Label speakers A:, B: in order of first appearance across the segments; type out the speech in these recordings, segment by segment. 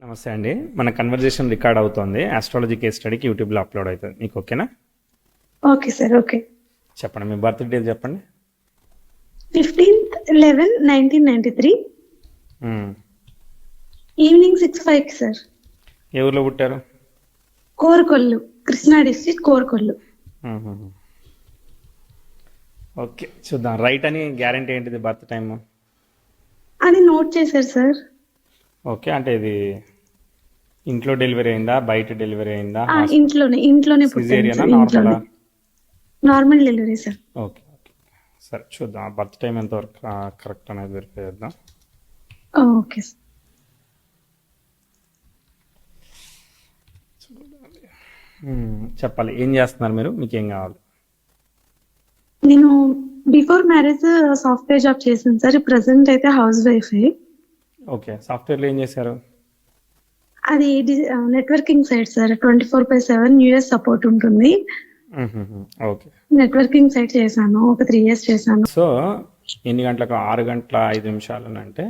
A: నమస్తే అండి. మన కన్వర్జేషన్ రికార్డ్ అవుతోంది. ఆస్ట్రాలజీ కేస్ స్టడీకి యూట్యూబ్లో అప్లోడ్ అవుతుంది. మీకు ఓకేనా?
B: Okay sir. ఓకే.
A: చెప్పండి, మీ బర్త్ డేట్ చెప్పండి.
B: 15/11/1993 ఈవినింగ్ 6:05 సార్.
A: ఏ ఊర్లో పుట్టారు?
B: కోరుకొల్లు, కృష్ణా డిస్ట్రిక్ట్ కోరుకొల్లు.
A: ఓకే, చూద్దాం. రైట్ అని గ్యారంటీ ఏంటిది బర్త్ టైమ్?
B: అది నోట్ చేశారు సార్.
A: ఓకే, అంటే ఇది ఇంట్లో డెలివరీ అయిందా, బయట డెలివరీ అయిందా?
B: ఇంట్లోనే పుట్టాను
A: సిజేరియనా,
B: సార్.
A: నార్మలా?
B: Normal delivery sir.
A: Okay okay, సరే చూద్దాం. బర్త్ టైం ఎంతవరకు కరెక్ట్ అనేది వెరిఫై చేద్దాం.
B: Okay sir.
A: చెప్పాలి, ఏం చేస్తున్నారు మీరు? మీకు ఏం కావాలి?
B: నేను బిఫోర్ మ్యారేజ్ సాఫ్ట్వేర్ జాబ్ చేశాను సార్. ప్రెసెంట్ అయితే హౌస్ వైఫ్.
A: ఓకే, సాఫ్ట్వేర్లో ఏం చేశారు?
B: అది networking site sir. 24/7 US support ఉంటుంది.
A: ఓకే,
B: నెట్వర్కింగ్ సైట్ చేశాను. ఒక 3 years చేశాను.
A: సో ఎన్ని గంటలకు? 6:05 అంటే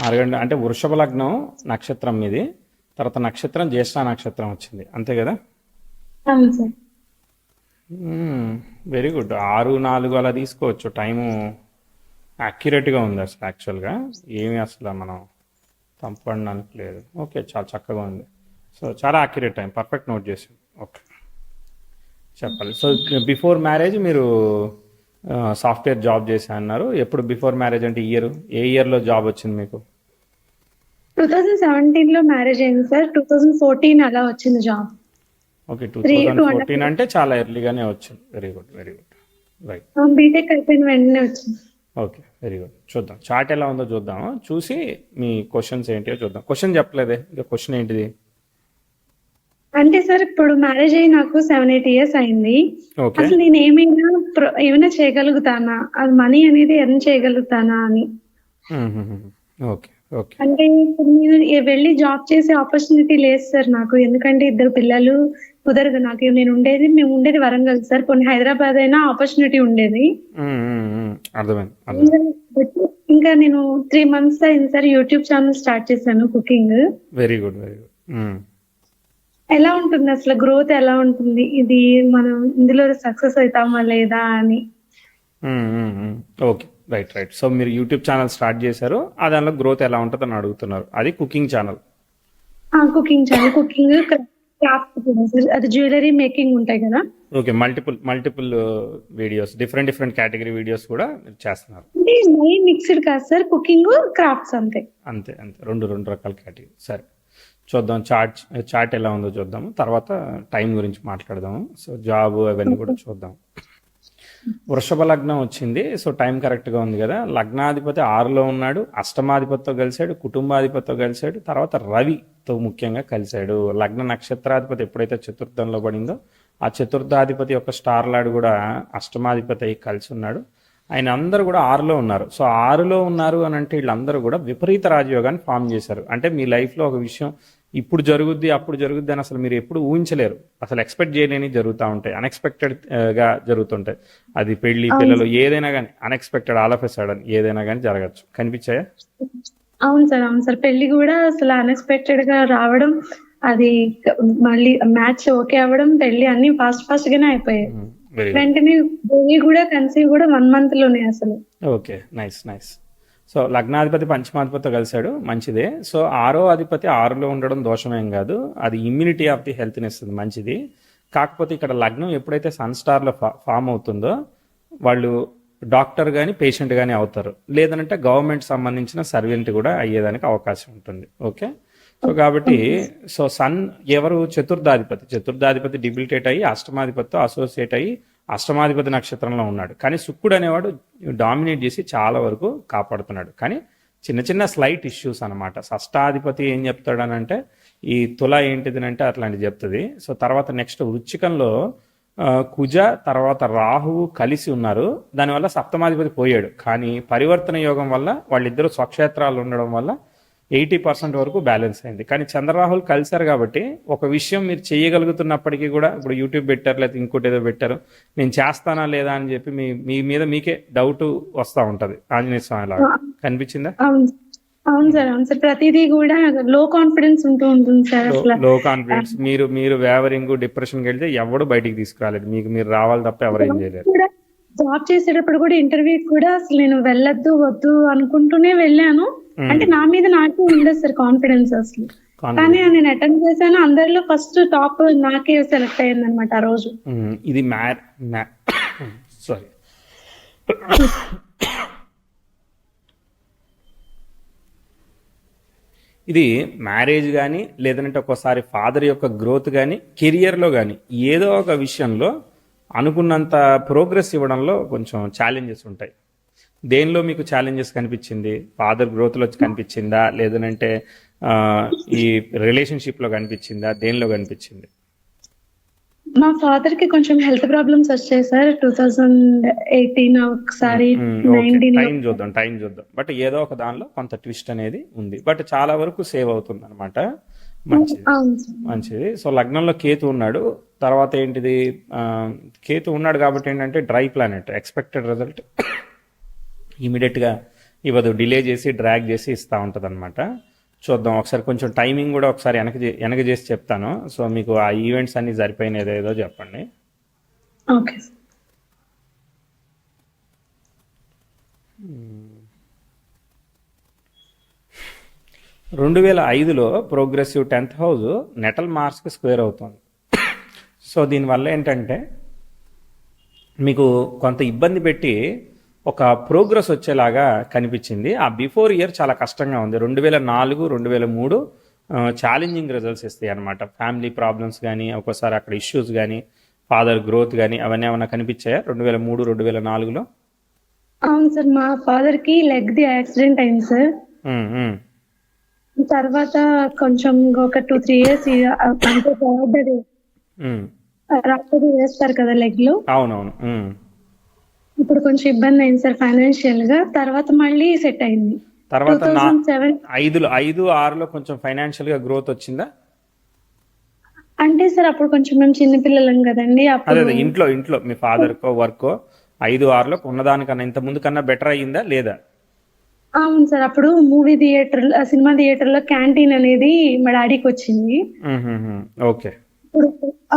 A: 6 గంటల అంటే వృషభ లగ్నం నక్షత్రం ఇది. తర్వాత నక్షత్రం జ్యేష్ఠ నక్షత్రం వచ్చింది, అంతే కదా?
B: అవును సార్.
A: Very good. 6:04 అలా తీసుకోవచ్చు. టైము యాక్యురేట్గా ఉంది అసలు. యాక్చువల్గా ఏమి అసలు మనం తంపడానికి లేదు. ఓకే, చాలా చక్కగా ఉంది. సో చాలా యాక్యురేట్ టైం, పర్ఫెక్ట్ నోట్ చేసాం. ఓకే, చెప్పాలి. సో బిఫోర్ మ్యారేజ్ మీరు సాఫ్ట్వేర్ జాబ్ చేశా అన్నారు. ఎప్పుడు బిఫోర్ మ్యారేజ్ అంటే ఏ ఇయర్లో జాబ్ వచ్చింది మీకు?
B: 2017 మ్యారేజ్ అయింది సార్. 2014 అలా వచ్చింది జాబ్.
A: ఓకే, 2014 అంటే చాలా ఎర్లీగానే వచ్చింది. Very good, very good, right.
B: BTech అయిపోయిన వెంటనే వచ్చింది.
A: Okay, very good. చూద్దాం చార్ట్ ఎలా ఉందో చూద్దాం. చూసి మీ క్వశ్చన్స్ ఏంటియో చూద్దాం. క్వశ్చన్ చెప్పలేదే, ఇంకా క్వశ్చన్ ఏంటిది?
B: అంటే సార్ ఇప్పుడు మ్యారేజ్ అయ్యి నాకు 7-8 years అయింది.
A: ఓకే,
B: అసలు నేను ఏమైనా చేయగలుగుతానా, అది మనీ అనేది ఎర్న్ చేయగలుగుతానా అని.
A: ఓకే ఓకే,
B: అంటే ఇప్పుడు నేను వెళ్ళి జాబ్ చేసే ఆపర్చునిటీ లేదు సార్ నాకు. ఎందుకంటే 2 పిల్లలు కుదరదు నాకు. మేము ఉండేది వరంగల్ సార్. కొన్ని హైదరాబాద్ అయినా ఆపర్చునిటీ ఉండేది.
A: అర్థమైంది.
B: ఇంకా నేను 3 months అయింది సార్ యూట్యూబ్ ఛానల్ స్టార్ట్ చేశాను cooking.
A: Very good, very good.
B: ఎలా ఉంటుంది అసలు, గ్రోత్ ఎలా ఉంటుంది, ఇది మనం ఇందులో సక్సెస్ అవుతామా లేదా అని.
A: Okay, right right. సో మీరు యూట్యూబ్ ఛానల్ స్టార్ట్ చేశారు, ఆ దానిలో గ్రోత్ ఎలా ఉంటుందని అడుగుతున్నారు. అది cooking channel.
B: Cooking channel, cooking craft కూడా సార్. అది జ్యువెలరీ మేకింగ్ ఉంటాయి కదా.
A: Okay, multiple videos, different category videos కూడా మీరు చేస్తున్నారు.
B: అంటే మిక్స్డ్ కాదు సార్, కుకింగ్ క్రాఫ్ట్స్ అంతే.
A: అంతే రెండు రకాల కేటగిరీ. సరే చూద్దాం. చార్ట్ ఎలా ఉందో చూద్దాము, తర్వాత టైం గురించి మాట్లాడదాము. సో జాబ్ అవన్నీ కూడా చూద్దాం. వృషభ లగ్నం వచ్చింది. సో టైం కరెక్ట్గా ఉంది కదా. లగ్నాధిపతి 6లో ఉన్నాడు, అష్టమాధిపతితో కలిశాడు, కుటుంబాధిపతితో కలిశాడు, తర్వాత రవితో ముఖ్యంగా కలిశాడు. లగ్న నక్షత్రాధిపతి ఎప్పుడైతే చతుర్థంలో పడిందో ఆ చతుర్థాధిపతి యొక్క స్టార్ లాడు కూడా అష్టమాధిపతి అయి కలిసి ఉన్నాడు. ఆయన అందరూ కూడా 6లో ఉన్నారు. సో 6లో ఉన్నారు అని అంటే వీళ్ళందరూ కూడా విపరీత రాజయోగాన్ని ఫామ్ చేశారు. అంటే మీ లైఫ్లో ఒక విషయం ఇప్పుడు జరుగుద్ది, అప్పుడు జరుగుద్ది అని అసలు మీరు ఎప్పుడు ఊహించలేరు. అసలు ఎక్స్పెక్ట్ చేయలేని జరుగుతూ ఉంటాయి, అన్ఎక్స్పెక్టెడ్గా జరుగుతుంటాయి. అది పెళ్లి, పిల్లలు, ఏదైనా కానీ unexpected, all of a sudden ఏదైనా కానీ జరగచ్చు. కనిపించాయా?
B: అవును సార్. పెళ్లి కూడా అసలు అన్ఎక్స్పెక్టెడ్ గా రావడం, అది మళ్ళీ మ్యాచ్ ఓకే అవ్వడం, పెళ్లి అన్ని ఫాస్ట్ గానే అయిపోయాయి. వెంటనే బేబీ కూడా కన్సీవ్ కూడా 1 month లోనే అసలు.
A: Okay, nice. సో లగ్నాధిపతి పంచమాధిపతితో కలిశాడు, మంచిదే. సో 6వ అధిపతి 6లో ఉండడం దోషమేం కాదు, అది ఇమ్యూనిటీ ఆఫ్ ది హెల్త్ని ఇస్తుంది, మంచిది. కాకపోతే ఇక్కడ లగ్నం ఎప్పుడైతే సన్ స్టార్లో ఫామ్ అవుతుందో వాళ్ళు డాక్టర్ కానీ పేషెంట్ కానీ అవుతారు, లేదంటే గవర్నమెంట్ సంబంధించిన సర్వెంట్ కూడా అయ్యేదానికి అవకాశం ఉంటుంది. ఓకే, సో కాబట్టి సో సన్ ఎవరు? చతుర్థాధిపతి డిబిలిటేట్ అయ్యి అష్టమాధిపతితో అసోసియేట్ అయ్యి అష్టమాధిపతి నక్షత్రంలో ఉన్నాడు. కానీ శుక్రుడు అనేవాడు డామినేట్ చేసి చాలా వరకు కాపాడుతున్నాడు. కానీ చిన్న స్లైట్ ఇష్యూస్ అనమాట. షష్టాధిపతి ఏం చెప్తాడనంటే ఈ తుల ఏంటిది అంటే అట్లాంటివి చెప్తుంది. సో తర్వాత నెక్స్ట్ వృచ్చికంలో కుజ తర్వాత రాహువు కలిసి ఉన్నారు. దానివల్ల సప్తమాధిపతి పోయాడు. కానీ పరివర్తన యోగం వల్ల వాళ్ళిద్దరూ స్వక్షేత్రాలు ఉండడం వల్ల 80% వరకు బ్యాలెన్స్ అయింది. కానీ చంద్రరాహుల్ కలిశారు కాబట్టి ఒక విషయం మీరు చేయగలుగుతున్నప్పటికీ కూడా, ఇప్పుడు యూట్యూబ్ పెట్టారు లేదా ఇంకోటి ఏదో పెట్టారు, నేను చేస్తానా లేదా అని చెప్పి మీ మీద మీకే డౌట్ వస్తూ ఉంటుంది. ఆంజనేయ స్వామి లాగా కనిపించిందా?
B: అవును సార్, అవును సార్. ప్రతిదీ కూడా లో కాన్ఫిడెన్స్ ఉంటూ ఉంటుంది సార్
A: లో
B: అసలు.
A: లో కాన్ఫిడెన్స్, మీరు వేవరింగ్ డిప్రెషన్కి వెళ్తే ఎవడు బయటికి తీసుకురాలేదు, మీకు మీరు రావాలి తప్ప ఎవరు ఏం చేయలేరు.
B: కూడా జాబ్ చేసేటప్పుడు కూడా ఇంటర్వ్యూకి కూడా అసలు నేను వెళ్ళొద్దు వద్దు అనుకుంటూనే వెళ్ళాను. అంటే నా మీద నాకే ఉండదు సార్ కాన్ఫిడెన్స్ అసలు. కానీ
A: కాన్ఫిడెన్స్.
B: నేను అటెండ్ చేశాను. అందరిలో ఫస్ట్ టాప్ నాకే సెలెక్ట్ అయ్యిందనమాట ఆ రోజు.
A: ఇది సారీ, ఇది మ్యారేజ్ కానీ లేదంటే ఒక్కోసారి ఫాదర్ యొక్క గ్రోత్ కానీ కెరియర్లో కానీ ఏదో ఒక విషయంలో అనుకున్నంత ప్రోగ్రెస్ ఇవ్వడంలో కొంచెం ఛాలెంజెస్ ఉంటాయి. దేనిలో మీకు ఛాలెంజెస్ కనిపించింది? ఫాదర్ గ్రోత్లో కనిపించిందా, లేదంటే ఆ, ఈ రిలేషన్షిప్లో కనిపించిందా, దేనిలో కనిపించింది?
B: మా ఫాదర్ కి కొంచెం హెల్త్ ప్రాబ్లమ్స్ వచ్చాయి సార్. 2018 ఒకసారి,
A: ఓకే,
B: 19
A: టైం చూద్దాం. బట్ ఏదో ఒక దానిలో కొంత ట్విస్ట్ అనేది ఉంది, బట్ చాలా వరకు సేవ్ అవుతుంది అనమాట. మంచిది,
B: అవును సార్.
A: మంచిది. సో లగ్నంలో కేతు ఉన్నాడు. తర్వాత ఏంటిది, కేతు ఉన్నాడు కాబట్టి ఏంటంటే డ్రై ప్లానెట్, ఎక్స్పెక్టెడ్ రిజల్ట్ ఇమీడియట్గా ఇవ్వదు, డిలే చేసి డ్రాగ్ చేసి ఇస్తూ ఉంటుంది అనమాట. చూద్దాం ఒకసారి, కొంచెం టైమింగ్ కూడా ఒకసారి వెనక చేసి చెప్తాను. సో మీకు ఆ ఈవెంట్స్ అన్ని సరిపోయినది ఏదో చెప్పండి.
B: Okay sir.
A: 2005లో ప్రోగ్రెసివ్ 10th హౌస్ నెటల్ మార్స్కి స్క్వేర్ అవుతుంది. సో దీనివల్ల ఏంటంటే మీకు కొంత ఇబ్బంది పెట్టి ఒక ప్రోగ్రెస్ వచ్చేలాగా కనిపించింది. ఆ బిఫోర్ ఇయర్ చాలా కష్టంగా ఉంది. 2004, 2003 ఛాలెంజింగ్ రిజల్ట్స్ ఇస్తాయి అనమాట. ఫ్యామిలీ ప్రాబ్లమ్స్ కానీ, ఒక్కోసారి అక్కడ ఇష్యూస్ కానీ, ఫాదర్ గ్రోత్ కానీ, అవన్నీ ఏమైనా కనిపించాయా 2003, 2004లో?
B: అవును సార్, మా ఫాదర్ కి లెగ్ ది యాక్సిడెంట్ అయింది సార్. తర్వాత కొంచెం ఒక 2-3 ఇయర్స్ అంటే రాత్రి వేస్తారు కదా లెగ్ లో.
A: అవునవును.
B: ఇప్పుడు కొంచెం ఇబ్బంది అయింది సార్ ఫైనాన్షియల్ గా. తర్వాత మళ్ళీ సెట్ అయింది.
A: తర్వాత
B: 2007
A: 5-6లో కొంచెం ఫైనాన్షియల్ గా గ్రోత్ వచ్చిందా?
B: అంటే సార్ అప్పుడు కొంచెం మేము చిన్నపిల్లలం కదండి.
A: అదే
B: అప్పుడు
A: అదే, ఇంట్లో మీ ఫాదర్ కో వర్కో 5-6లో ఉన్నదానికన్నా ఇంత ముందు కన్నా బెటర్ అయ్యిందా లేదా?
B: అవును సార్, అప్పుడు మూవీ థియేటర్, సినిమా థియేటర్ లో క్యాంటీన్ అనేది మా డాడీకి వచ్చింది.
A: ఓకే,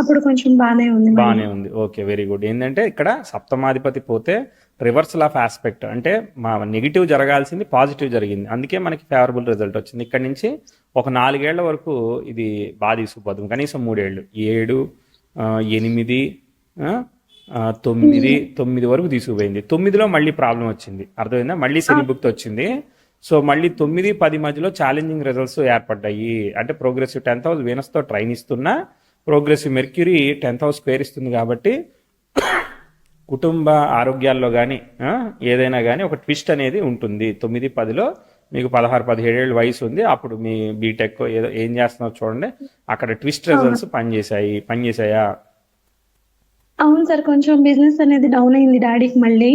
B: అప్పుడు కొంచెం బానే ఉంది.
A: బాగానే ఉంది. Okay, very good. ఏంటంటే ఇక్కడ సప్తమాధిపతి పోతే రివర్సల్ ఆఫ్ ఆస్పెక్ట్, అంటే మా నెగిటివ్ జరగాల్సింది పాజిటివ్ జరిగింది, అందుకే మనకి ఫేవరబుల్ రిజల్ట్ వచ్చింది. ఇక్కడ నుంచి ఒక 4 ఏళ్ల వరకు ఇది బాగా తీసుకుపోతుంది, కనీసం 3 ఏళ్ళు, 7, 8, 9 వరకు తీసుకుపోయింది. 9లో మళ్ళీ ప్రాబ్లం వచ్చింది, అర్థమైందా? మళ్ళీ శని భుక్తి వచ్చింది. సో మళ్ళీ 9, 10 మధ్యలో ఛాలెంజింగ్ రిజల్ట్స్ ఏర్పడ్డాయి. అంటే ప్రోగ్రెసివ్ 10th హౌస్ వీనస్తో ట్రైన్ ఇస్తున్నా, progressive mercury 10th house square ఇస్తుంది కాబట్టి కుటుంబ ఆరోగ్యాల్లో కానీ ఏదైనా కానీ ఒక ట్విస్ట్ అనేది ఉంటుంది. 9, 10లో మీకు 16, 17 ఏళ్ళ వయసు ఉంది. అప్పుడు మీ బీటెక్ ఏదో ఏం చేస్తున్నారో చూడండి, అక్కడ ట్విస్ట్ రిజల్ట్స్ పనిచేసాయా?
B: అవును సార్, కొంచెం బిజినెస్ అనేది డౌన్ అయింది డాడీకి మళ్ళీ.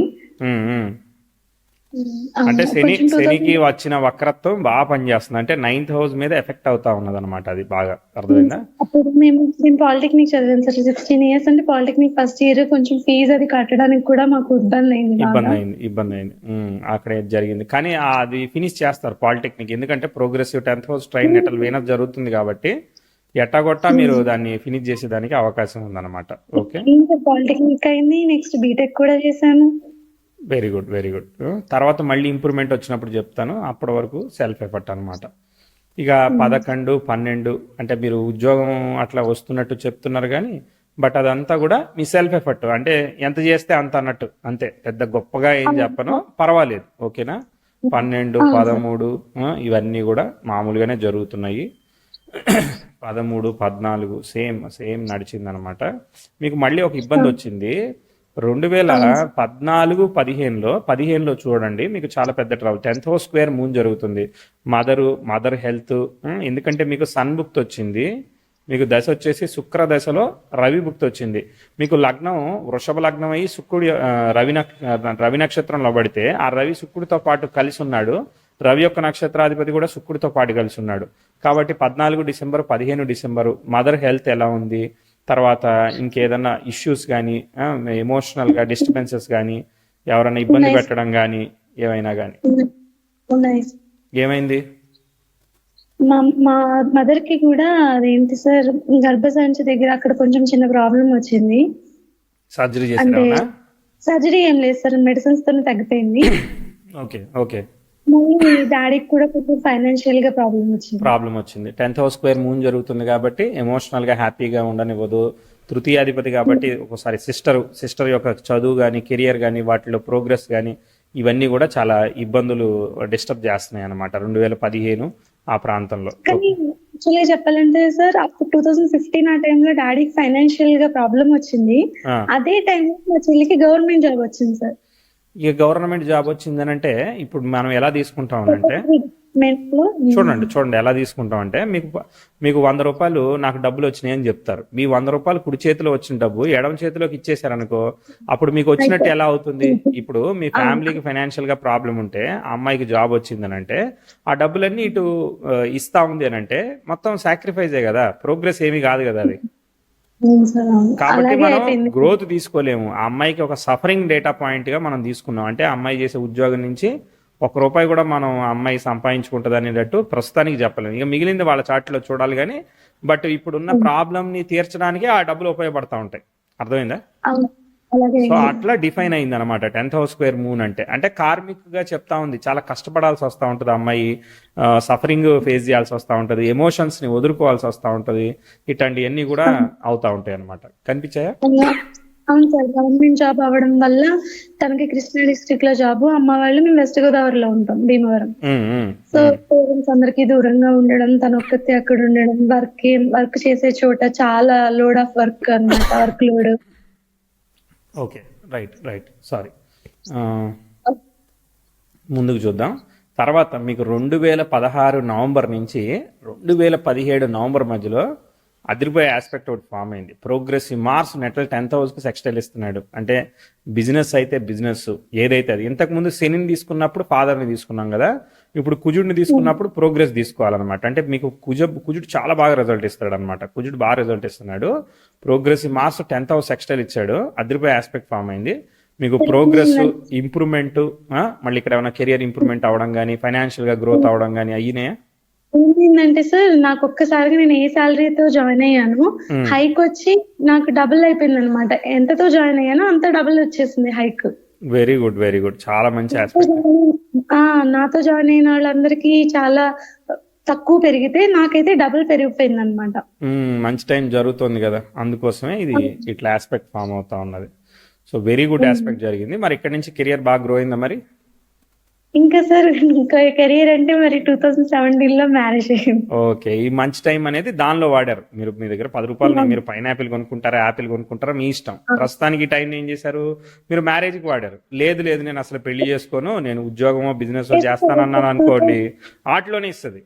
A: అంటే శనికి వచ్చిన వక్రత్వం బాగా పనిచేస్తుంది, అంటే 9th హౌస్ మీద ఎఫెక్ట్ అవుతా ఉన్నది అనమాట. అది బాగా అర్థమైందా?
B: అప్పుడు నేను పాలిటెక్నిక్ చదివాను సార్. 16 ఇయర్స్ అంటే పాలిటెక్నిక్ ఫస్ట్ ఇయర్, కొంచెం ఫీజు అది కట్టడానికి కూడా మాకు ఇబ్బంది అయింది.
A: అక్కడ జరిగింది. కానీ అది ఫినిష్ చేస్తారు పాలిటెక్నిక్, ఎందుకంటే progressive 10th house trine natal Venus జరుగుతుంది కాబట్టి ఎట్టాగొట్టా మీరు దాన్ని ఫినిష్ చేసేదానికి అవకాశం ఉందన్నమాట. ఓకే,
B: పాలిటెక్నిక్ అయింది, నెక్స్ట్ బీటెక్ కూడా చేశాను.
A: Very good, very good. తర్వాత మళ్ళీ ఇంప్రూవ్మెంట్ వచ్చినప్పుడు చెప్తాను, అప్పటి వరకు సెల్ఫ్ ఎఫర్ట్ అనమాట. ఇక 11, 12 అంటే మీరు ఉద్యోగం అట్లా వస్తున్నట్టు చెప్తున్నారు కానీ, బట్ అదంతా కూడా మీ సెల్ఫ్ ఎఫర్ట్, అంటే ఎంత చేస్తే అంత అన్నట్టు, అంతే. పెద్ద గొప్పగా ఏం చెప్పను, పర్వాలేదు. ఓకేనా? 12, 13 ఇవన్నీ కూడా మామూలుగానే జరుగుతున్నాయి. 13, 14 సేమ్ నడిచిందనమాట. మీకు మళ్ళీ ఒక ఇబ్బంది వచ్చింది 2014, 15లో చూడండి, మీకు చాలా పెద్ద trouble. 10th house square moon జరుగుతుంది, మదర్ హెల్త్. ఎందుకంటే మీకు సన్ భుక్తి వచ్చింది, మీకు దశ వచ్చేసి శుక్ర దశలో రవి భుక్తి వచ్చింది. మీకు లగ్నం వృషభ లగ్నం అయ్యి శుక్రుడు రవి నక్షత్రంలో పడితే, ఆ రవి శుక్రుడితో పాటు కలిసి ఉన్నాడు. రవి యొక్క నక్షత్రాధిపతి కూడా శుక్రుడితో పాటు కలిసి ఉన్నాడు. కాబట్టి 14 డిసెంబర్, 15 డిసెంబర్ మదర్ హెల్త్ ఎలా ఉంది, తర్వాత ఇంకేదన్నా ఇష్యూస్ కానీ, ఎమోషనల్గా డిస్టర్బెన్సెస్ కానీ, ఎవరైనా ఇబ్బంది పెట్టడం కానీ, ఏమైనా కానీ ఏమైంది?
B: మా మా మదర్ కి కూడా అదేంటి సార్ గర్భసంచి దగ్గర అక్కడ కొంచెం చిన్న ప్రాబ్లం వచ్చింది.
A: సర్జరీ
B: అంటే
A: చేసారా?
B: సర్జరీ ఏం లేదు సార్, మెడిసిన్స్ తోనే తగ్గిపోయింది.
A: Okay, okay.
B: మళ్ళీ డాడీకి కూడా కొంచెం ఫైనాన్షియల్ గా ప్రాబ్లం వచ్చింది.
A: ప్రాబ్లం వచ్చింది. 10th హౌస్ స్క్వేర్ మూన్ జరుగుతుంది కాబట్టి ఎమోషనల్గా హ్యాపీగా ఉండనివ్వదు. తృతీయాధిపతి కాబట్టి ఒకసారి సిస్టర్ యొక్క చదువు కానీ కెరియర్ కానీ వాటిలో ప్రోగ్రెస్ కానీ ఇవన్నీ కూడా చాలా ఇబ్బందులు డిస్టర్బ్ చేస్తున్నాయి అన్నమాట 2015 ఆ ప్రాంతంలో.
B: కానీ యాక్చువల్గా చెప్పాలంటే సార్ అప్పుడు 2015 ఆ టైంలో డాడీకి ఫైనాన్షియల్ గా ప్రాబ్లం వచ్చింది.
A: ఆ,
B: అదే టైంలో మా చెల్లికి గవర్నమెంట్ జాబ్ వచ్చింది సార్.
A: ఇక గవర్నమెంట్ జాబ్ వచ్చిందనంటే ఇప్పుడు మనం ఎలా తీసుకుంటామనంటే చూడండి ఎలా తీసుకుంటామంటే మీకు 100 రూపాయలు నాకు డబ్బులు వచ్చినాయి అని చెప్తారు. మీ 100 రూపాయలు కుడి చేతిలో వచ్చిన డబ్బు ఎడమ చేతిలోకి ఇచ్చేసారనుకో అప్పుడు మీకు వచ్చినట్టు ఎలా అవుతుంది? ఇప్పుడు మీ ఫ్యామిలీకి ఫైనాన్షియల్ గా ప్రాబ్లం ఉంటే ఆ అమ్మాయికి జాబ్ వచ్చిందని అంటే ఆ డబ్బులన్నీ ఇటు ఇస్తా ఉంది అని అంటే మొత్తం సాక్రిఫైజే కదా, ప్రోగ్రెస్ ఏమీ కాదు కదా అది. కాబట్టి
B: అలాగే
A: మనం
B: అయిపోయింది.
A: గ్రోత్ తీసుకోలేము. ఆ అమ్మాయికి ఒక సఫరింగ్ డేటా పాయింట్ గా మనం తీసుకున్నాం. అంటే ఆ అమ్మాయి చేసే ఉద్యోగం నుంచి 1 రూపాయి కూడా మనం ఆ అమ్మాయి సంపాదించుకుంటుంది అనేటట్టు ప్రస్తుతానికి చెప్పలేము. ఇక మిగిలింది వాళ్ళ చాట్లో చూడాలి కానీ బట్ ఇప్పుడున్న ప్రాబ్లం ని తీర్చడానికి ఆ డబ్బులు ఉపయోగపడతా ఉంటాయి. అర్థమైందా?
B: అవును, అలాగే
A: సో అట్లా డిఫైన్ అయింది అనమాట 10th హౌస్ స్క్వేర్ మూన్ అంటే. అంటే కార్మిక్ గా చెప్తా ఉంది, చాలా కష్టపడాల్సి వస్తూ ఉంటుంది అమ్మాయి, సఫరింగ్ ఫేస్ చేయాల్సి వస్తూ ఉంటుంది, ఎమోషన్స్ ని వదులుకోవాల్సి వస్తూ ఉంటుంది. ఇట్లాంటివన్నీ కూడా అవుతా ఉంటాయి అనమాట. కనిపించాయా?
B: అవును సార్, గవర్నమెంట్ జాబ్ అవ్వడం వల్ల తనకి కృష్ణా డిస్ట్రిక్ట్ లో జాబ్, అమ్మ వాళ్ళు మేము వెస్ట్ గోదావరిలో ఉంటాం, భీమవరం.
A: ఉమ్, ఉమ్,
B: సో పేరెంట్స్ అందరికి దూరంగా ఉండడం, తన ఒక్కతే అక్కడ ఉండడం, వర్క్ చేసే చోట చాలా లోడ్ ఆఫ్ వర్క్ అన్నమాట, work load.
A: Okay, right sorry. ముందుకు చూద్దాం. తర్వాత మీకు 2016 నవంబర్ నుంచి 2017 నవంబర్ మధ్యలో అదిరిపోయే ఆస్పెక్ట్ ఒకటి ఫామ్ అయింది. ప్రోగ్రెసివ్ మార్స్ నెటల్ 10th హౌస్కి సెక్స్టైల్ ఇస్తున్నాడు. అంటే బిజినెస్ అయితే బిజినెస్ ఏదైతే అది. ఇంతకుముందు శనిని తీసుకున్నప్పుడు ఫాదర్ని తీసుకున్నాం కదా, ఇప్పుడు కుజుడిని తీసుకున్నప్పుడు ప్రోగ్రెస్ తీసుకోవాలన్నమాట. అంటే మీకు కుజుడు చాలా బాగా రిజల్ట్ ఇస్తాడు అనమాట. కుజుడు బాగా రిజల్ట్ ఇస్తున్నాడు. Progressive Mars 10th house sextile ఇచ్చాడు. అదిరిపోయే ఆస్పెక్ట్ ఫామ్ అయింది. మీకు ప్రోగ్రెస్ ఇంప్రూవ్మెంట్, మళ్ళీ ఇక్కడ ఏమైనా కెరియర్ ఇంప్రూవ్మెంట్ అవ్వడం కానీ ఫైనాన్షియల్ గా గ్రోత్ అవ్వడం కానీ అయినాయా?
B: ఏంటంటే సార్ నాకు ఒక్కసారిగా నేను ఏ శాలరీతో జాయిన్ అయ్యాను, హైక్ వచ్చి నాకు డబుల్ అయిపోయింది అనమాట. ఎంతతో జాయిన్ అయ్యానో అంత డబుల్ వచ్చేసింది హైక్.
A: వెరీ గుడ్, చాలా మంచి ఆస్పెక్ట్.
B: నాతో జాయిన్ అయిన వాళ్ళందరికీ చాలా తక్కువ పెరిగితే నాకైతే డబుల్ పెరిగిపోయింది అనమాట.
A: మంచి టైం జరుగుతుంది కదా, అందుకోసమే ఇది ఇట్లా ఆస్పెక్ట్ ఫామ్ అవుతా ఉన్నది. సో వెరీ గుడ్ ఆస్పెక్ట్ జరిగింది. మరి ఇక్కడ నుంచి కెరియర్ బాగా గ్రో అయిందా మరి?
B: ఇంకా సార్ కెరీర్ అంటే మరి 2017 లో మ్యారేజ్ అయ్యింది.
A: ఓకే, ఈ మంచి టైం అనేది దానిలో వాడారు. మీరు మీ దగ్గర 10 రూపాయలు మీరు పైనాపిల్ కొనుక్కుంటారా, యాపిల్ కొనుక్కుంటారా, మీ ఇష్టం. ప్రస్తుతానికి ఈ టైం ఏం చేశారు, మీరు మ్యారేజ్కి వాడారు. లేదు నేను అసలు పెళ్లి చేసుకోను, నేను ఉద్యోగమో బిజినెస్ చేస్తానన్నాను అనుకోండి, వాటిలోనే ఇస్తుంది.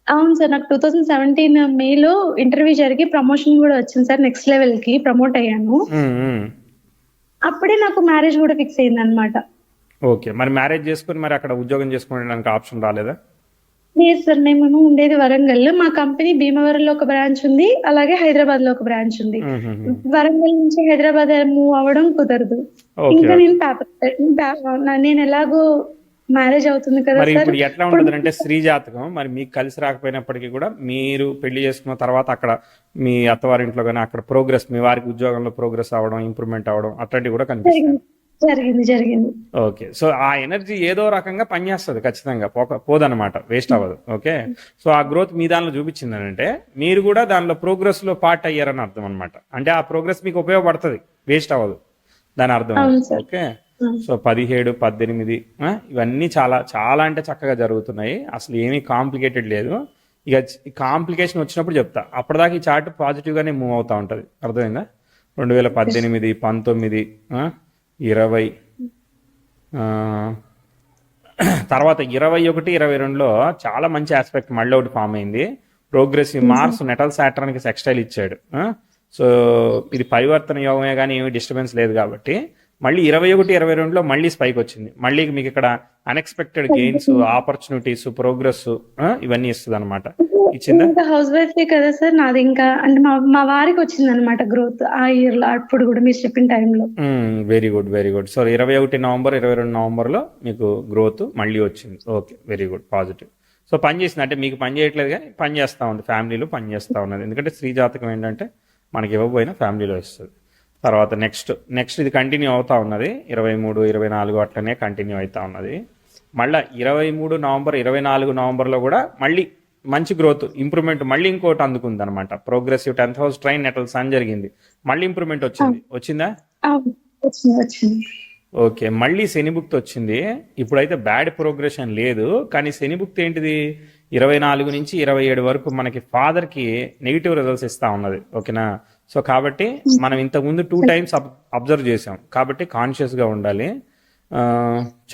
B: అవును సార్, నాకు 2017 మేలో ఇంటర్వ్యూ జరిగి ప్రమోషన్ కూడా వచ్చింది సార్, నెక్స్ట్ లెవెల్ కి ప్రమోట్ అయ్యాను. అప్పుడే నాకు మ్యారేజ్ కూడా ఫిక్స్ అయింది అనమాట.
A: ఓకే, మరి మ్యారేజ్ చేసుకుని మరి అక్కడ ఉద్యోగం చేసుకోవడానికి ఆప్షన్ రాలేదా?
B: లేదు సార్, మేము ఉండేది వరంగల్. మా కంపెనీ భీమవరంలో ఒక బ్రాంచ్ ఉంది, అలాగే హైదరాబాద్ లో ఒక బ్రాంచ్ ఉంది. వరంగల్ నుంచి హైదరాబాద్ మూవ్ అవ్వడం కుదరదు. ఇంకా నేను ఎలాగో మ్యారేజ్ అవుతుంది కదా
A: మరి
B: సార్.
A: ఇప్పుడు ఎట్లా ఉంటుంది అంటే స్త్రీ జాతకం మరి మీకు కలిసి రాకపోయినప్పటికీ కూడా మీరు పెళ్లి చేసుకున్న తర్వాత అక్కడ మీ అత్తవారింట్లో కానీ అక్కడ ప్రోగ్రెస్, మీ వారికి ఉద్యోగంలో ప్రోగ్రెస్ అవ్వడం, ఇంప్రూవ్మెంట్ అవ్వడం అట్లాంటివి కూడా కనిపిస్తుంది.
B: జరిగింది.
A: ఓకే, సో ఆ ఎనర్జీ ఏదో రకంగా పనిచేస్తుంది ఖచ్చితంగా, పోదనమాట, వేస్ట్ అవ్వదు. ఓకే, సో ఆ గ్రోత్ మీ దానిలో చూపించింది అంటే మీరు కూడా దానిలో ప్రోగ్రెస్ లో పార్ట్ అయ్యారని అర్థం అనమాట. అంటే ఆ ప్రోగ్రెస్ మీకు ఉపయోగపడుతుంది, వేస్ట్ అవ్వదు దాని అర్థం. ఓకే, సో 17, 18 ఇవన్నీ చాలా చాలా అంటే చక్కగా జరుగుతున్నాయి. అసలు ఏమీ కాంప్లికేటెడ్ లేదు. ఇక కాంప్లికేషన్ వచ్చినప్పుడు చెప్తా. అప్పటిదాకా ఈ చార్ట్ పాజిటివ్ గానే మూవ్ అవుతా ఉంటది. అర్థమైందా? 2018, 19, 20 తర్వాత 21, 22లో చాలా మంచి ఆస్పెక్ట్ మళ్ళీ ఒకటి ఫామ్ అయింది. ప్రోగ్రెసివ్ మార్స్ నెటల్ సాటర్న్ కి సెక్స్టైల్ ఇచ్చాడు. సో ఇది పరివర్తన యోగమే కానీ ఏమి డిస్టర్బెన్స్ లేదు కాబట్టి మళ్ళీ 21, 22లో మళ్ళీ స్పైక్ వచ్చింది. మళ్ళీ మీకు ఇక్కడ అన్ఎక్స్పెక్టెడ్ గెయిన్స్, ఆపర్చునిటీస్, ప్రోగ్రెస్ ఇవన్నీ ఇస్తుంది అనమాట. ఇచ్చిందా?
B: ఇంకా హౌస్ వైఫ్ కదా సార్ నాది. ఇంకా అంటే మా వారికి వచ్చింది అనమాట గ్రోత్ ఆ ఇయర్ లో, అప్పుడు కూడా మీరు చెప్పిన టైంలో.
A: Very good, very good. So 21 November 22 నవంబర్లో మీకు గ్రోత్ మళ్ళీ వచ్చింది. Okay, very good, positive. So పని చేసింది, అంటే మీకు పని చేయట్లేదు కానీ పని చేస్తూ ఉంది, ఫ్యామిలీలో పని చేస్తూ ఉన్నది. ఎందుకంటే స్త్రీ జాతకం ఏంటంటే మనకి ఇవ్వబోయిన ఫ్యామిలీలో ఇస్తుంది. తర్వాత నెక్స్ట్ ఇది కంటిన్యూ అవుతా ఉన్నది, 23, 24 అట్లనే కంటిన్యూ అవుతా ఉన్నది. మళ్ళీ 23 నవంబర్ 24 నవంబర్లో కూడా మళ్ళీ మంచి గ్రోత్, ఇంప్రూవ్మెంట్ మళ్ళీ ఇంకోటి అందుకుంది అనమాట. Progressive 10th house trine natal sun జరిగింది, మళ్ళీ ఇంప్రూవ్మెంట్ వచ్చిందా?
B: వచ్చింది.
A: ఓకే, మళ్ళీ శనిభుక్తి వచ్చింది. ఇప్పుడైతే బ్యాడ్ ప్రోగ్రెషన్ లేదు, కానీ శనిభుక్తి ఏంటిది 24 నుంచి 27 వరకు మనకి ఫాదర్కి నెగిటివ్ రిజల్ట్స్ ఇస్తా ఉన్నది. ఓకేనా? సో కాబట్టి మనం ఇంతకుముందు 2 టైమ్స్ అబ్జర్వ్ చేసాం, కాబట్టి కాన్షియస్గా ఉండాలి.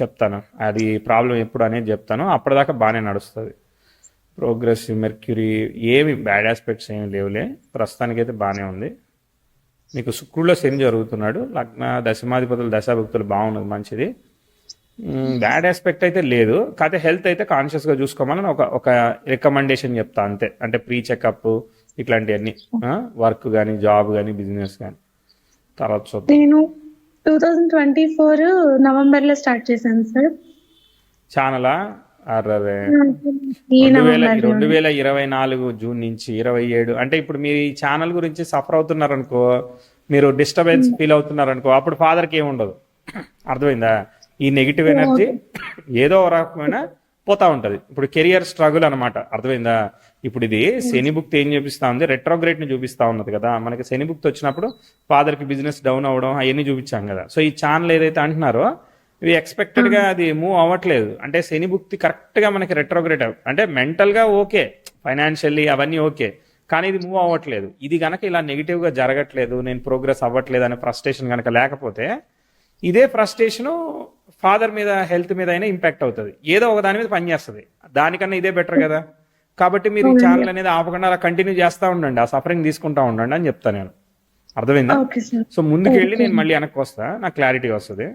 A: చెప్తాను అది ప్రాబ్లం ఎప్పుడు అనేది చెప్తాను, అప్పటిదాకా బాగానే నడుస్తుంది. ప్రోగ్రెసివ్ మెర్క్యూరీ ఏమి బ్యాడ్ ఆస్పెక్ట్స్ ఏమి లేవులే, ప్రస్తుతానికైతే బాగానే ఉంది. మీకు శుక్రుల్లో శని జరుగుతున్నాడు, లగ్న దశమాధిపతులు దశాభుక్తులు బాగున్నది, మంచిది. బ్యాడ్ ఆస్పెక్ట్ అయితే లేదు, కాకపోతే హెల్త్ అయితే కాన్షియస్గా చూసుకోమని ఒక రికమెండేషన్ చెప్తా అంతే. అంటే ప్రీ చెకప్ ఇట్లాంటివన్నీ, వర్క్ కానీ జాబ్ కానీ బిజినెస్ కానీ. తర్వాత చూద్దాం.
B: నేను 2024 నవంబర్ లో స్టార్ట్ చేశాను సార్
A: ఛానలా. అర్రరే,
B: ఈ
A: 2024 జూన్ నుంచి 27, అంటే ఇప్పుడు మీరు ఈ ఛానల్ గురించి సఫర్ అవుతున్నారనుకో, మీరు డిస్టర్బెన్స్ ఫీల్ అవుతున్నారనుకో, అప్పుడు ఫాదర్కి ఏముండదు. అర్థమైందా? ఈ నెగిటివ్ ఎనర్జీ ఏదో ఒక రకమైన పోతా ఉంటది. ఇప్పుడు కెరియర్ స్ట్రగుల్ అనమాట, అర్థమైందా? ఇప్పుడు ఇది శనిభుక్తి ఏం చూపిస్తా ఉంది, రెట్రోగ్రేట్ ని చూపిస్తా ఉన్నది కదా. మనకి శనిభుక్తి వచ్చినప్పుడు ఫాదర్కి బిజినెస్ డౌన్ అవ్వడం అవన్నీ చూపించాం కదా. సో ఈ ఛానల్ ఏదైతే అంటున్నారో ఇవి ఎక్స్పెక్టెడ్ గా అది మూవ్ అవ్వట్లేదు. అంటే శనిభుక్తి కరెక్ట్ గా మనకి రెట్రోగ్రేట్ అంటే మెంటల్ గా ఓకే, ఫైనాన్షియల్లీ అవన్నీ ఓకే, కానీ ఇది మూవ్ అవ్వట్లేదు. ఇది గనక ఇలా నెగిటివ్ గా జరగట్లేదు, నేను ప్రోగ్రెస్ అవ్వట్లేదు అనే ఫ్రస్ట్రేషన్ కనుక లేకపోతే, ఇదే ఫ్రస్ట్రేషన్ ఫాదర్ మీద హెల్త్ మీద అయినా ఇంపాక్ట్ అవుతుంది, ఏదో ఒక దాని మీద పనిచేస్తుంది. దానికన్నా ఇదే బెటర్ కదా. కాబట్టి మీరు ఈ ఛానల్ అనేది ఆపకుండా అలా కంటిన్యూ చేస్తూ ఉండండి, ఆ సఫరింగ్ తీసుకుంటా ఉండండి అని చెప్తాను నేను. అర్థమైందా? సో ముందుకు వెళ్ళి నేను మళ్ళీ వెనక్కి వస్తా, నాకు క్లారిటీ వస్తుంది.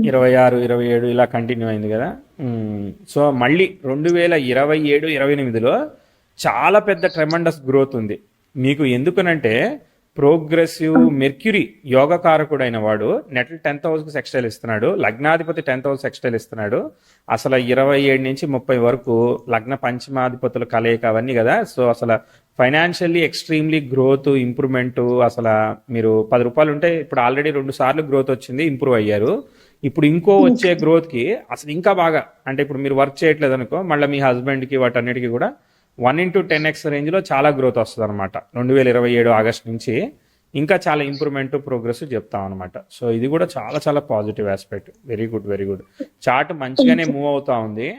A: 26, 27 ఇలా కంటిన్యూ అయింది కదా. సో మళ్ళీ 2027, 28లో చాలా పెద్ద ట్రెమండస్ గ్రోత్ ఉంది మీకు. ఎందుకనంటే ప్రోగ్రెసివ్ మెర్క్యూరీ యోగకారకుడైన వాడు నెట్ 10th హౌస్కి సెక్స్టైల్ ఇస్తున్నాడు, లగ్నాధిపతి 10th హౌస్ సెక్స్టైల్ ఇస్తున్నాడు. అసలు 27 నుంచి 30 వరకు లగ్న పంచమాధిపతుల కలయిక అవన్నీ కదా. సో అసలు ఫైనాన్షియల్లీ ఎక్స్ట్రీమ్లీ గ్రోత్, ఇంప్రూవ్మెంట్. అసలు మీరు 10 రూపాయలు ఉంటే ఇప్పుడు ఆల్రెడీ 2 సార్లు గ్రోత్ వచ్చింది, ఇంప్రూవ్ అయ్యారు. ఇప్పుడు ఇంకో వచ్చే గ్రోత్కి అసలు ఇంకా బాగా, అంటే ఇప్పుడు మీరు వర్క్ చేయట్లేదు అనుకో, మళ్ళీ మీ హస్బెండ్కి వాటన్నిటికీ కూడా 1x10x రేంజ్లో చాలా గ్రోత్ వస్తుంది అనమాట. 2027 ఆగస్ట్ నుంచి ఇంకా చాలా ఇంప్రూవ్మెంట్, ప్రోగ్రెస్ చెప్తాం అనమాట. సో ఇది కూడా చాలా చాలా positive aspect. Very good, very good. Chart మంచిగానే మూవ్ అవుతా ఉంది.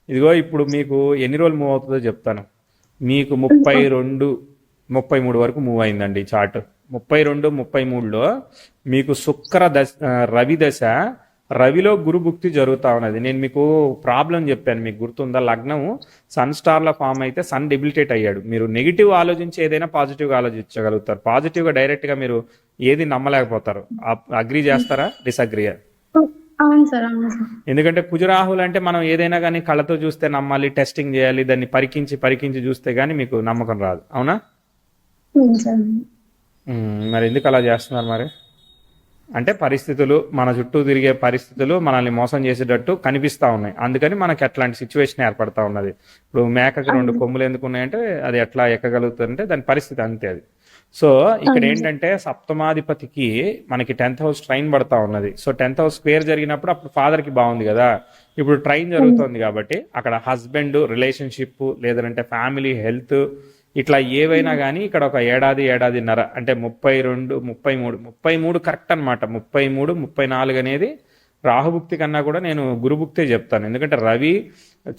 A: ఇదిగో ఇప్పుడు మీకు ఎన్ని రోజులు మూవ్ అవుతుందో చెప్తాను. మీకు 32, 33 వరకు మూవ్ అయిందండి చార్ట్. 32, 33లో మీకు రవి దశ, రవిలో గురుభుక్తి జరుగుతా ఉన్నది. నేను మీకు ప్రాబ్లం చెప్పాను, మీకు గుర్తుందా? లగ్నము సన్ స్టార్లో ఫామ్ అయితే సన్ డెబిలిటేట్ అయ్యాడు. మీరు నెగిటివ్ ఆలోచించి ఏదైనా పాజిటివ్గా ఆలోచించగలుగుతారు. పాజిటివ్గా డైరెక్ట్గా మీరు ఏది నమ్మలేకపోతారు. అగ్రీ చేస్తారా, డిసగ్రీయా? ఎందుకంటే కుజరాహులు అంటే మనం ఏదైనా కానీ కళ్ళతో చూస్తే నమ్మాలి, టెస్టింగ్ చేయాలి, దాన్ని పరికించి చూస్తే గానీ మీకు నమ్మకం రాదు. అవునా? మరి ఎందుకు అలా చేస్తున్నారు మరి? అంటే పరిస్థితులు, మన చుట్టూ తిరిగే పరిస్థితులు మనల్ని మోసం చేసేటట్టు కనిపిస్తూ ఉన్నాయి, అందుకని మనకి అట్లాంటి సిచ్యువేషన్ ఏర్పడతా ఉన్నది. ఇప్పుడు మేకకి 2 కొమ్ములు ఎందుకు ఉన్నాయంటే అది ఎట్లా ఎక్కగలుగుతుందంటే దాని పరిస్థితి అంతే అది. సో ఇక్కడ ఏంటంటే సప్తమాధిపతికి మనకి 10th హౌస్ ట్రైన్ పడతా ఉన్నది. సో 10th హౌస్ స్క్వేర్ జరిగినప్పుడు అప్పుడు ఫాదర్కి బాగుంది కదా. ఇప్పుడు ట్రైన్ జరుగుతుంది కాబట్టి అక్కడ హస్బెండ్ రిలేషన్షిప్, లేదంటే ఫ్యామిలీ హెల్త్, ఇట్లా ఏవైనా కానీ ఇక్కడ ఒక ఏడాదిన్నర అంటే 32, 33 కరెక్ట్ అనమాట. 33, 34 అనేది రాహుభుక్తి కన్నా కూడా నేను గురుభుక్తే చెప్తాను. ఎందుకంటే రవి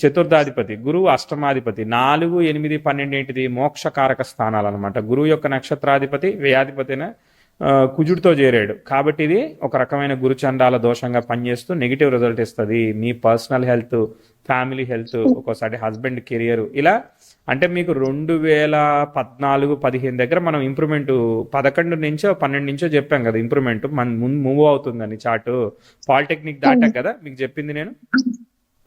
A: చతుర్థాధిపతి, గురువు అష్టమాధిపతి. 4, 8, 12 ఏంటిది? మోక్షకారక స్థానాలు అనమాట. గురువు యొక్క నక్షత్రాధిపతి వ్యయాధిపతిన కుజుడితో చేరాడు కాబట్టి ఇది ఒక రకమైన గురుచండాల దోషంగా పనిచేస్తూ నెగిటివ్ రిజల్ట్ ఇస్తుంది. మీ పర్సనల్ హెల్త్, ఫ్యామిలీ హెల్త్, ఒక్కోసారి హస్బెండ్ కెరియర్, ఇలా అంటే మీకు 2014-15 దగ్గర మనం ఇంప్రూవ్మెంట్ 11 నుంచో 12 నుంచో చెప్పాం కదా ఇంప్రూవ్మెంట్ మన ముందు మూవ్ అవుతుందని చార్ట్. పాలిటెక్నిక్ దాటాక కదా మీకు చెప్పింది నేను.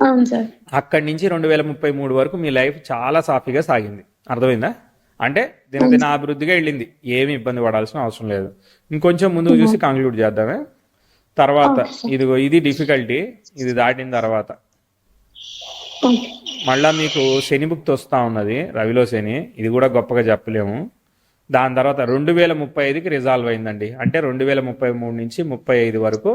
B: అవును సార్.
A: అక్కడి నుంచి 2033 వరకు మీ లైఫ్ చాలా సాఫీగా సాగింది. అర్థమైందా? అంటే దినదిన అభివృద్ధిగా వెళ్ళింది, ఏమి ఇబ్బంది పడాల్సిన అవసరం లేదు. ఇంకొంచెం ముందుకు చూసి కంక్లూడ్ చేద్దామే. తర్వాత ఇదిగో ఇది డిఫికల్టీ, ఇది దాటిన తర్వాత మళ్ళా మీకు శని భుక్తి వస్తూ ఉన్నది, రవిలో శని, ఇది కూడా గొప్పగా చెప్పలేము. దాని తర్వాత 2035కి రిజాల్వ్ అయిందండి. అంటే 2033 నుంచి 35 వరకు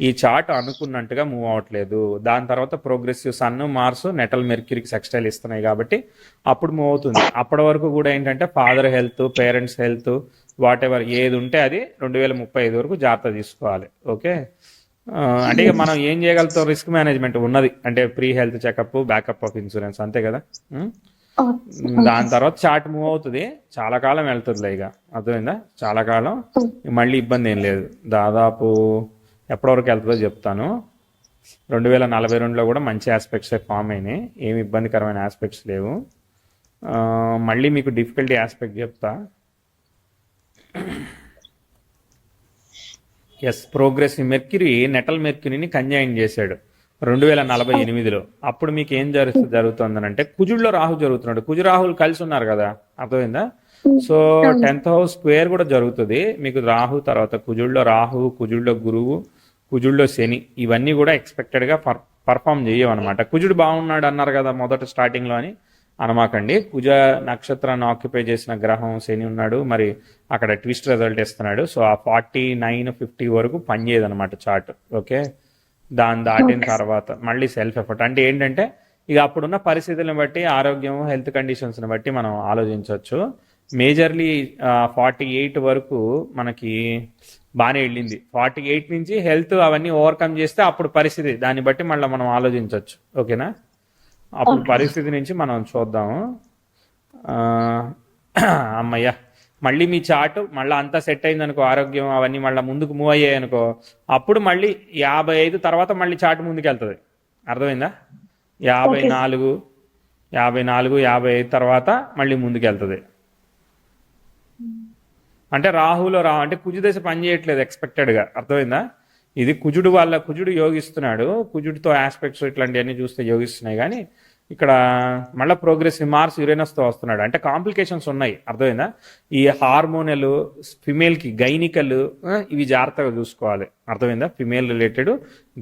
A: ఈ చార్ట్ అనుకున్నట్టుగా మూవ్ అవ్వట్లేదు. దాని తర్వాత ప్రోగ్రెసివ్ సన్, మార్స్, నెటల్ మెర్క్యూరీకి సెక్స్టైల్ ఇస్తున్నాయి కాబట్టి అప్పుడు మూవ్ అవుతుంది. అప్పటి వరకు కూడా ఏంటంటే father health, parents health, whatever ఏది ఉంటే అది 2035 వరకు జాగ్రత్త తీసుకోవాలి. ఓకే. అంటే ఇక మనం ఏం చేయగలుగుతాం, రిస్క్ మేనేజ్మెంట్ ఉన్నది అంటే pre health checkup, backup of insurance, అంతే కదా. దాని తర్వాత చార్ట్ మూవ్ అవుతుంది, చాలా కాలం వెళ్తుంది ఇక. అర్థమైందా? చాలా కాలం, మళ్ళీ ఇబ్బంది ఏం లేదు. దాదాపు ఎప్పటి వరకు వెళ్తుందో చెప్తాను. 2042లో కూడా మంచి ఆస్పెక్ట్స్ ఫామ్ అయినాయి, ఏమి ఇబ్బందికరమైన ఆస్పెక్ట్స్ లేవు. మళ్ళీ మీకు డిఫికల్టీ ఆస్పెక్ట్ చెప్తా. Yes, progressive mercury natal మెర్క్యూరీని consign చేశాడు 2048లో. అప్పుడు మీకు ఏం జరుగుతుందనంటే కుజుడిలో రాహు జరుగుతున్నాడు. కుజు రాహులు కలిసి ఉన్నారు కదా, అర్థమైందా? సో 10th హౌస్ స్క్వేర్ కూడా జరుగుతుంది మీకు. రాహు తర్వాత కుజుడిలో రాహు, కుజుడిలో గురువు, కుజుడిలో శని, ఇవన్నీ కూడా ఎక్స్పెక్టెడ్గా పర్ఫామ్ చేయవు అనమాట. కుజుడు బాగున్నాడు అన్నారు కదా మొదట స్టార్టింగ్లో అని అనమాకండి. కుజ నక్షత్రాన్ని ఆక్యుపై చేసిన గ్రహం శని ఉన్నాడు, మరి అక్కడ ట్విస్ట్ రిజల్ట్ ఇస్తున్నాడు. సో ఆ 49-50 వరకు పనిచేయదు అనమాట చార్ట్. ఓకే. దాన్ని దాటిన తర్వాత మళ్ళీ సెల్ఫ్ ఎఫర్ట్ అంటే ఏంటంటే ఇక అప్పుడున్న పరిస్థితులను బట్టి, ఆరోగ్యం, హెల్త్ కండిషన్స్ని బట్టి మనం ఆలోచించవచ్చు. మేజర్లీ 48 వరకు మనకి బాగానే వెళ్ళింది. 48 నుంచి హెల్త్ అవన్నీ ఓవర్కమ్ చేస్తే అప్పుడు పరిస్థితి, దాన్ని బట్టి మళ్ళీ మనం ఆలోచించవచ్చు. ఓకేనా? అప్పుడు పరిస్థితి నుంచి మనం చూద్దాము. అమ్మయ్య, మళ్ళీ మీ చార్ట్ మళ్ళీ అంతా సెట్ అయింది అనుకో, ఆరోగ్యం అవన్నీ మళ్ళీ ముందుకు మూవ్ అయ్యాయి అనుకో, అప్పుడు మళ్ళీ 55 తర్వాత మళ్ళీ చార్ట్ ముందుకు వెళ్తుంది. అర్థమైందా? 54, 55 తర్వాత మళ్ళీ ముందుకు వెళ్తుంది. అంటే రాహులో అంటే కుజు దశ పని చేయట్లేదు ఎక్స్పెక్టెడ్గా. అర్థమైందా? ఇది కుజుడు యోగిస్తున్నాడు, కుజుడితో ఆస్పెక్ట్స్ ఇట్లాంటివన్నీ చూస్తే యోగిస్తున్నాయి. కానీ ఇక్కడ మళ్ళీ ప్రోగ్రెసివ్ మార్స్ యురేనస్తో వస్తున్నాడు, అంటే కాంప్లికేషన్స్ ఉన్నాయి. అర్థమైందా? ఈ హార్మోనల్, ఫిమేల్కి గైనికల్, ఇవి జాగ్రత్తగా చూసుకోవాలి. అర్థమైందా? ఫిమేల్ రిలేటెడ్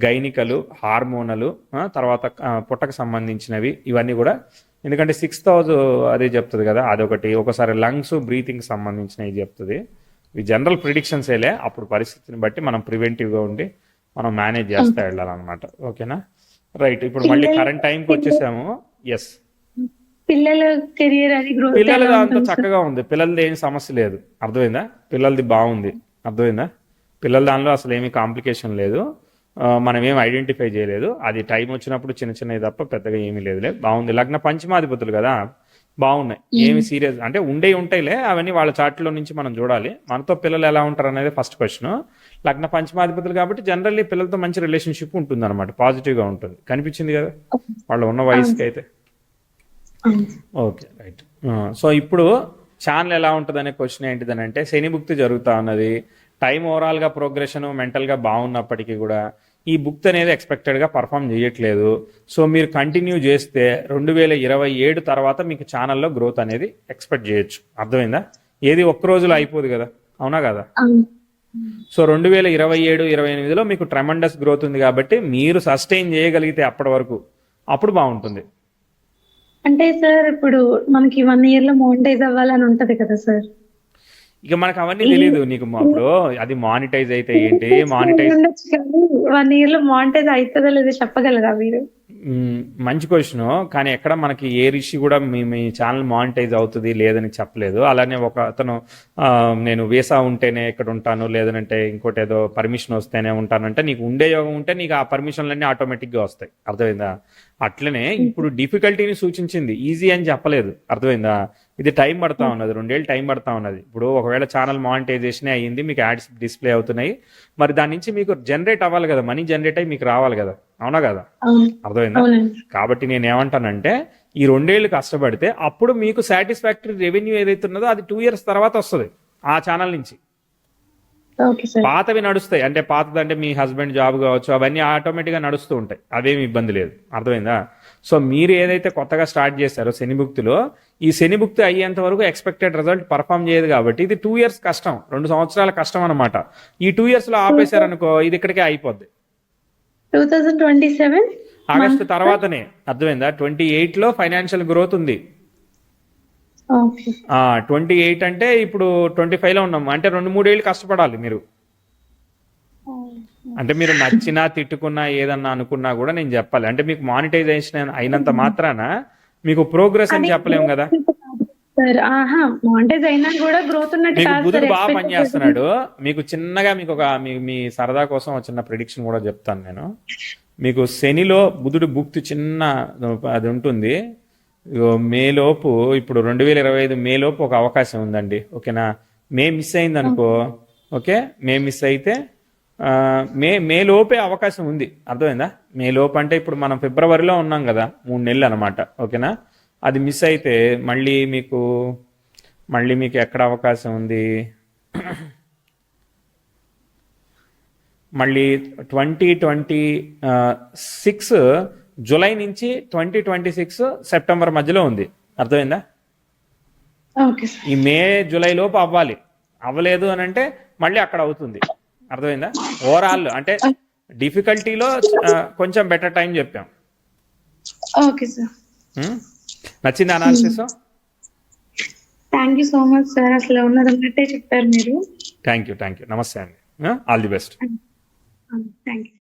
A: గైనికల్, హార్మోనల్, తర్వాత పుట్టకు సంబంధించినవి ఇవన్నీ కూడా. ఎందుకంటే 6th హౌస్ అదే చెప్తుంది కదా, అదొకటి. ఒకసారి లంగ్స్, బ్రీతింగ్ సంబంధించినవి చెప్తుంది. ఇవి జనరల్ ప్రిడిక్షన్స్ ఏలే, అప్పుడు పరిస్థితిని బట్టి మనం ప్రివెంటివ్గా ఉండి మనం మేనేజ్ చేస్తూ వెళ్ళాలన్నమాట. ఓకేనా? రైట్. ఇప్పుడు మళ్ళీ కరెంట్ టైంకి వచ్చేసాము. ఎస్,
B: పిల్లల కెరియర్ అది గ్రోత్
A: పిల్లల దాంతో చక్కగా ఉంది, పిల్లలది ఏం సమస్య లేదు. అర్థమైందా? పిల్లలది బాగుంది. అర్థమైందా? పిల్లల దానిలో అసలు ఏమీ కాంప్లికేషన్ లేదు, మనం ఏం ఐడెంటిఫై చేయలేదు. అది టైం వచ్చినప్పుడు చిన్న చిన్నవి తప్ప పెద్దగా ఏమీ లేదులే, బాగుంది. లగ్న పంచమాధిపతులు కదా, బాగున్నాయి, ఏమి సీరియస్ అంటే ఉంటాయిలే, అవన్నీ వాళ్ళ చార్ట్లో నుంచి మనం చూడాలి. మనతో పిల్లలు ఎలా ఉంటారు అనేది ఫస్ట్ క్వశ్చన్. లగ్న పంచమాధిపతులు కాబట్టి జనరల్లీ పిల్లలతో మంచి రిలేషన్షిప్ ఉంటుంది అనమాట, పాజిటివ్గా ఉంటుంది. కనిపించింది కదా వాళ్ళు ఉన్న వయసుకి అయితే. Okay, right. సో ఇప్పుడు ఛానల్ ఎలా ఉంటుంది అనే క్వశ్చన్ ఏంటిదని అంటే, శని భుక్తి జరుగుతూ ఉన్నది. టైం ఓవరాల్గా ప్రోగ్రెషన్ మెంటల్గా బాగున్నప్పటికీ కూడా ఈ బుక్ అనేది ఎక్స్పెక్టెడ్గా పర్ఫామ్ చేయట్లేదు. సో మీరు కంటిన్యూ చేస్తే 2027 తర్వాత మీకు ఛానల్లో గ్రోత్ అనేది ఎక్స్పెక్ట్ చేయొచ్చు. అర్థమైందా? ఏది ఒక్క రోజులో అయిపోదు కదా, అవునా కదా? సో 2027-28లో మీకు ట్రెమండస్ గ్రోత్ ఉంది కాబట్టి మీరు సస్టైన్ చేయగలిగితే అప్పటి వరకు, అప్పుడు బాగుంటుంది.
B: అంటే సార్ ఇప్పుడు మనకి 1 year లో మోనిటైజ్ అవ్వాలని ఉంటది కదా సార్.
A: ఇక మనకు అవన్నీ తెలియదు నీకు. అప్పుడు అది మానిటైజ్ అయితే ఏంటి, మానిటైజ్
B: 1 year లో మానిటైజ్ అవుతుందో లేదో చెప్పగలరా మీరు?
A: మంచి క్వశ్చన్. కానీ ఎక్కడ మనకి ఏ రిషి కూడా మీ ఛానల్ మానిటైజ్ అవుతుంది లేదని చెప్పలేదు. అలానే ఒక అతను నేను వీసా ఉంటేనే ఇక్కడ ఉంటాను, లేదనంటే ఇంకోటి ఏదో పర్మిషన్ వస్తేనే ఉంటానంటే, నీకు ఉండే యోగం ఉంటే నీకు ఆ పర్మిషన్లన్నీ ఆటోమేటిక్గా వస్తాయి. అర్థమైందా? అట్లనే ఇప్పుడు డిఫికల్టీని సూచించింది, ఈజీ అని చెప్పలేదు. అర్థమైందా? ఇది టైం పడతా ఉన్నది, 2 ఏళ్ళు టైం పడతా ఉన్నది. ఇప్పుడు ఒకవేళ ఛానల్ మానిటైజేషన్ అయ్యింది, మీకు యాడ్స్ డిస్ప్లే అవుతున్నాయి, మరి దాని నుంచి మీకు జనరేట్ అవ్వాలి కదా, మనీ జనరేట్ అయ్యి మీకు రావాలి కదా, అవునా కదా? అర్థమైందా? కాబట్టి నేను ఏమంటానంటే ఈ 2 ఏళ్ళు కష్టపడితే అప్పుడు మీకు సాటిస్ఫాక్టరీ రెవెన్యూ ఏదైతే ఉన్నదో అది 2 years తర్వాత వస్తుంది ఆ ఛానల్ నుంచి. పాతవి నడుస్తాయి, అంటే పాతదంటే మీ హస్బెండ్ జాబ్ కావచ్చు, అవన్నీ ఆటోమేటిక్గా నడుస్తూ ఉంటాయి, అవేమి ఇబ్బంది లేదు. అర్థమైందా? సో మీరు ఏదైతే కొత్తగా స్టార్ట్ చేశారో శనిభుక్తిలో, ఈ శనిభుక్తి అయ్యేంత వరకు ఎక్స్పెక్టెడ్ రిజల్ట్ పర్ఫామ్ చేయదు. కాబట్టి ఇది 2 years కష్టం, 2 సంవత్సరాల కష్టం అనమాట. ఈ 2 years లో ఆపేశారనుకో ఇది ఇక్కడికే అయిపోద్ది.
B: 2027
A: ఆగస్టు తర్వాతనే. అర్థమైందా? 28 లో ఫైనాన్షియల్ గ్రోత్ ఉంది. 28 అంటే ఇప్పుడు 25 లో ఉన్నాం, అంటే 2-3 ఏళ్ళు కష్టపడాలి మీరు. అంటే మీరు నచ్చినా తిట్టుకున్నా ఏదన్నా అనుకున్నా కూడా నేను చెప్పాలి, అంటే మీకు మానిటైజేషన్ అయినంత మాత్రాన మీకు ప్రోగ్రెస్ అని చెప్పలేము కదా. మీకు బుధుడు బాగా పనిచేస్తున్నాడు. మీకు చిన్నగా మీకు ఒక మీ సరదా కోసం ఒక చిన్న ప్రిడిక్షన్ కూడా చెప్తాను నేను. మీకు శనిలో బుధుడు భుక్తి చిన్న అది ఉంటుంది, మేలోపు, ఇప్పుడు 2025 మేలోపు ఒక అవకాశం ఉందండి. ఓకేనా? మే మిస్ అయింది అనుకో, ఓకే, మే మిస్ అయితే మేలోపే అవకాశం ఉంది. అర్థమైందా? మేలోపు అంటే ఇప్పుడు మనం ఫిబ్రవరిలో ఉన్నాం కదా, 3 నెలలు అనమాట. ఓకేనా? అది మిస్ అయితే మళ్ళీ మీకు ఎక్కడ అవకాశం ఉంది, మళ్ళీ 2026 జూలై నుంచి 2026 సెప్టెంబర్ మధ్యలో ఉంది. అర్థమైందా? ఈ మే జూలై లోపు అవ్వాలి, అవ్వలేదు అని అంటే మళ్ళీ అక్కడ అవుతుంది. అర్థమైందా? ఓవరాల్ అంటే డిఫికల్టీలో కొంచెం బెటర్ టైం చెప్పాం. నచ్చింది analysis?
B: Thank you so much sir, అసలు ఉన్నదంటే చెప్పారు మీరు.
A: Thank you. నమస్తే అండి, all the best.
B: Thank you.